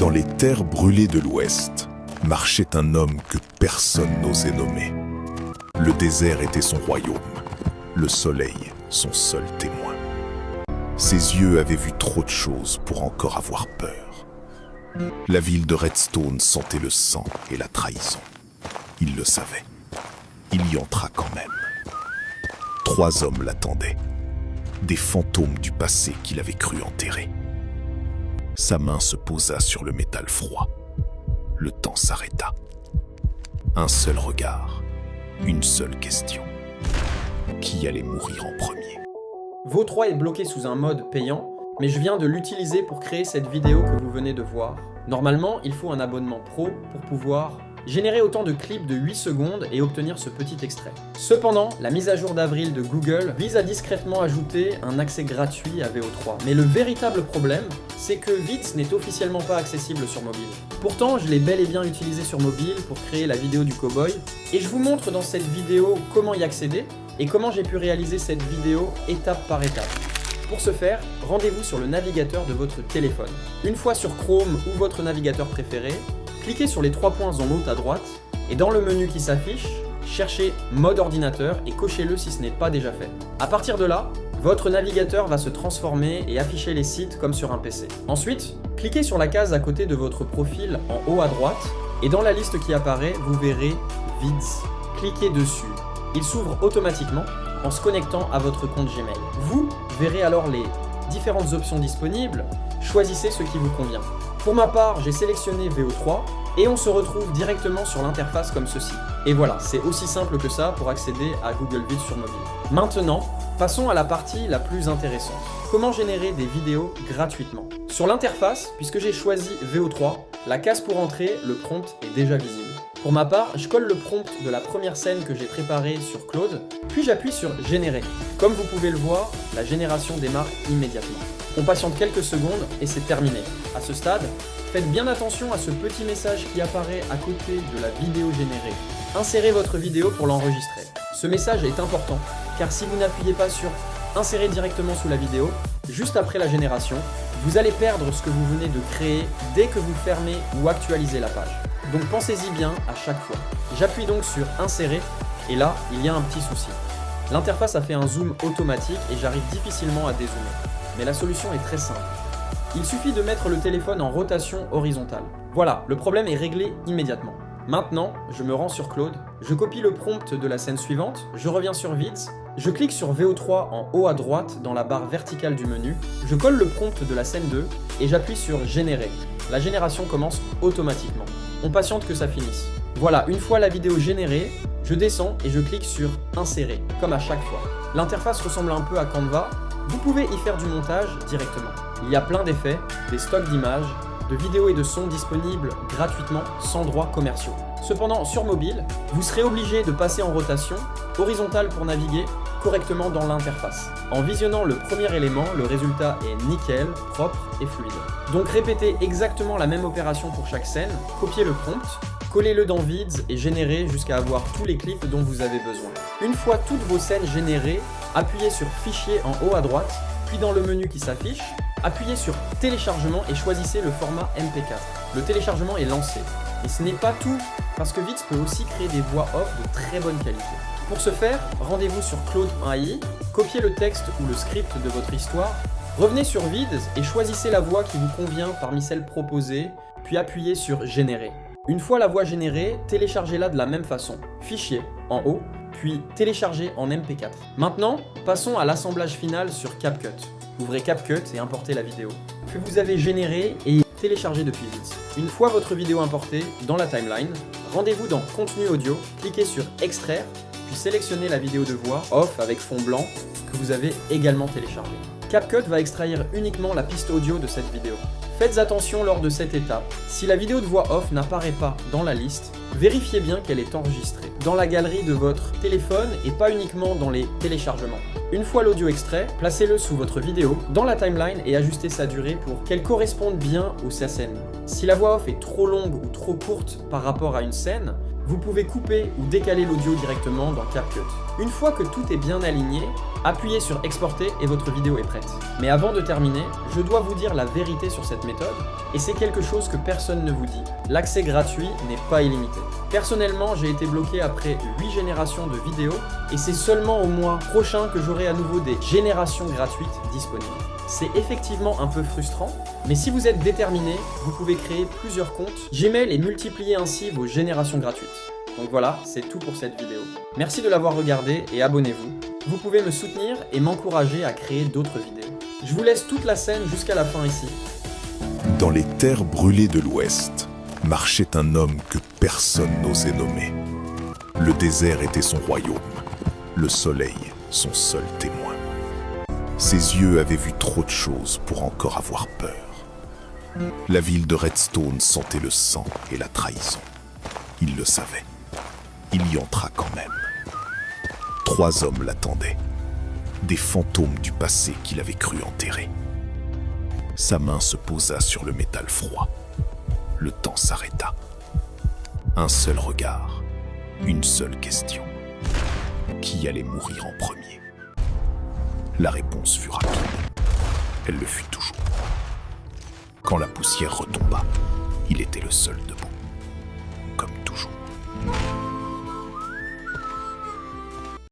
Dans les terres brûlées de l'Ouest, marchait un homme que personne n'osait nommer. Le désert était son royaume, le soleil son seul témoin. Ses yeux avaient vu trop de choses pour encore avoir peur. La ville de Redstone sentait le sang et la trahison. Il le savait. Il y entra quand même. 3 hommes l'attendaient. Des fantômes du passé qu'il avait cru enterrer. Sa main se posa sur le métal froid. Le temps s'arrêta. Un seul regard, une seule question. Qui allait mourir en premier? Vo3 est bloqué sous un mode payant, mais je viens de l'utiliser pour créer cette vidéo que vous venez de voir. Normalement, il faut un abonnement pro pour pouvoir générer autant de clips de 8 secondes et obtenir ce petit extrait. Cependant, la mise à jour d'avril de Google vise à discrètement ajouter un accès gratuit à Vo3. Mais le véritable problème, c'est que Vids n'est officiellement pas accessible sur mobile. Pourtant, je l'ai bel et bien utilisé sur mobile pour créer la vidéo du cowboy, et je vous montre dans cette vidéo comment y accéder, et comment j'ai pu réaliser cette vidéo étape par étape. Pour ce faire, rendez-vous sur le navigateur de votre téléphone. Une fois sur Chrome ou votre navigateur préféré, cliquez sur les 3 points en haut à droite, et dans le menu qui s'affiche, cherchez Mode ordinateur et cochez-le si ce n'est pas déjà fait. À partir de là, votre navigateur va se transformer et afficher les sites comme sur un PC. Ensuite, cliquez sur la case à côté de votre profil en haut à droite, et dans la liste qui apparaît, vous verrez Vids. Cliquez dessus. Il s'ouvre automatiquement en se connectant à votre compte Gmail. Vous verrez alors les différentes options disponibles, choisissez ce qui vous convient. Pour ma part, j'ai sélectionné Vo3 et on se retrouve directement sur l'interface comme ceci. Et voilà, c'est aussi simple que ça pour accéder à Google Vids sur mobile. Maintenant, passons à la partie la plus intéressante. Comment générer des vidéos gratuitement? Sur l'interface, puisque j'ai choisi Vo3, la case pour entrer, le prompt est déjà visible. Pour ma part, je colle le prompt de la première scène que j'ai préparée sur Claude, puis j'appuie sur Générer. Comme vous pouvez le voir, la génération démarre immédiatement. On patiente quelques secondes et c'est terminé. À ce stade, faites bien attention à ce petit message qui apparaît à côté de la vidéo générée. Insérez votre vidéo pour l'enregistrer. Ce message est important, car si vous n'appuyez pas sur Insérer directement sous la vidéo, juste après la génération, vous allez perdre ce que vous venez de créer dès que vous fermez ou actualisez la page. Donc pensez-y bien à chaque fois. J'appuie donc sur Insérer, et là, il y a un petit souci. L'interface a fait un zoom automatique et j'arrive difficilement à dézoomer. Mais la solution est très simple. Il suffit de mettre le téléphone en rotation horizontale. Voilà, le problème est réglé immédiatement. Maintenant, je me rends sur Claude, je copie le prompt de la scène suivante, je reviens sur Vids, je clique sur Vo3 en haut à droite dans la barre verticale du menu, je colle le prompt de la scène 2 et j'appuie sur Générer. La génération commence automatiquement. On patiente que ça finisse. Voilà, une fois la vidéo générée, je descends et je clique sur Insérer, comme à chaque fois. L'interface ressemble un peu à Canva, vous pouvez y faire du montage directement. Il y a plein d'effets, des stocks d'images, de vidéos et de sons disponibles gratuitement sans droits commerciaux. Cependant, sur mobile, vous serez obligé de passer en rotation horizontale pour naviguer correctement dans l'interface. En visionnant le premier élément, le résultat est nickel, propre et fluide. Donc répétez exactement la même opération pour chaque scène, copiez le prompt, collez-le dans Vids et générez jusqu'à avoir tous les clips dont vous avez besoin. Une fois toutes vos scènes générées, appuyez sur Fichier en haut à droite, puis dans le menu qui s'affiche, appuyez sur Téléchargement et choisissez le format MP4. Le téléchargement est lancé. Et ce n'est pas tout, parce que Vids peut aussi créer des voix off de très bonne qualité. Pour ce faire, rendez-vous sur Claude.ai, copiez le texte ou le script de votre histoire, revenez sur Vids et choisissez la voix qui vous convient parmi celles proposées, puis appuyez sur Générer. Une fois la voix générée, téléchargez-la de la même façon. Fichier en haut, puis téléchargez en MP4. Maintenant, passons à l'assemblage final sur CapCut. Ouvrez CapCut et importez la vidéo que vous avez générée et téléchargée depuis Vids. Une fois votre vidéo importée dans la timeline, rendez-vous dans Contenu audio, cliquez sur Extraire, puis sélectionnez la vidéo de voix off avec fond blanc que vous avez également téléchargée. CapCut va extraire uniquement la piste audio de cette vidéo. Faites attention lors de cette étape, si la vidéo de voix off n'apparaît pas dans la liste, vérifiez bien qu'elle est enregistrée dans la galerie de votre téléphone et pas uniquement dans les téléchargements. Une fois l'audio extrait, placez-le sous votre vidéo, dans la timeline et ajustez sa durée pour qu'elle corresponde bien aux scènes. Si la voix off est trop longue ou trop courte par rapport à une scène, vous pouvez couper ou décaler l'audio directement dans CapCut. Une fois que tout est bien aligné, appuyez sur exporter et votre vidéo est prête. Mais avant de terminer, je dois vous dire la vérité sur cette méthode, et c'est quelque chose que personne ne vous dit. L'accès gratuit n'est pas illimité. Personnellement, j'ai été bloqué après 8 générations de vidéos, et c'est seulement au mois prochain que j'aurai à nouveau des générations gratuites disponibles. C'est effectivement un peu frustrant, mais si vous êtes déterminé, vous pouvez créer plusieurs comptes Gmail et multiplier ainsi vos générations gratuites. Donc voilà, c'est tout pour cette vidéo. Merci de l'avoir regardé et abonnez-vous. Vous pouvez me soutenir et m'encourager à créer d'autres vidéos. Je vous laisse toute la scène jusqu'à la fin ici. Dans les terres brûlées de l'Ouest, marchait un homme que personne n'osait nommer. Le désert était son royaume, le soleil son seul témoin. Ses yeux avaient vu trop de choses pour encore avoir peur. La ville de Redstone sentait le sang et la trahison. Il le savait. Il y entra quand même. 3 hommes l'attendaient. Des fantômes du passé qu'il avait cru enterrer. Sa main se posa sur le métal froid. Le temps s'arrêta. Un seul regard, une seule question. Qui allait mourir en premier? La réponse fut rapide. Elle le fut toujours. Quand la poussière retomba, il était le seul debout. Comme toujours.